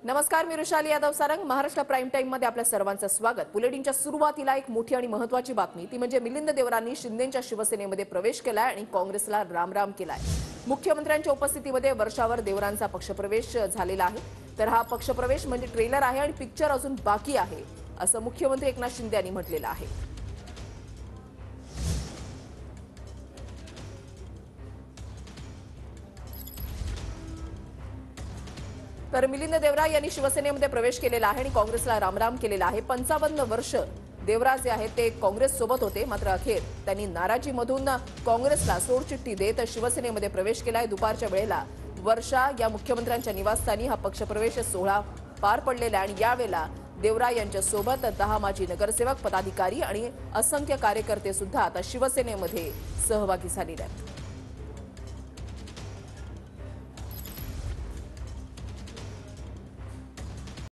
नमस्कार, मी Rushali Yadav Sarang. Maharashtra prime time मध्ये आपल्या सर्वांचं स्वागत. बुलेटिनच्या सुरुवातीला एक मोठी आणि महत्त्वाची बातमी, ती म्हणजे मिलिंद देवरांनी शिंदेच्या शिवसेनेमध्ये प्रवेश केलाय आणि काँग्रेसला रामराम केलाय. मुख्यमंत्र्यांच्या उपस्थितीमध्ये वर्षावर देवरांचा पक्षप्रवेश झालेला आहे. तर हा पक्षप्रवेश म्हणजे ट्रेलर आहे आणि पिक्चर अजून बाकी आहे, असं मुख्यमंत्री एकनाथ शिंदे यांनी म्हटलेलं आहे. तर मिलिंद देवरा यांनी शिवसेनेमध्ये प्रवेश केलेला आहे आणि काँग्रेसला रामराम केलेला आहे. 55 वर्ष देवरा जे आहेत ते काँग्रेस सोबत होते, मात्र अखेर त्यांनी नाराजीमधून काँग्रेसला सोडचिठ्ठी देत शिवसेनेमध्ये प्रवेश केलाय. दुपारच्या वेळेला वर्षा या मुख्यमंत्र्यांच्या निवासस्थानी हा पक्षप्रवेश सोहळा पार पडलेला आहे आणि यावेळेला देवरा यांच्या सोबत 10 माजी नगरसेवक, पदाधिकारी आणि असंख्य कार्यकर्ते सुद्धा आता शिवसेनेमध्ये सहभागी झालेले आहेत.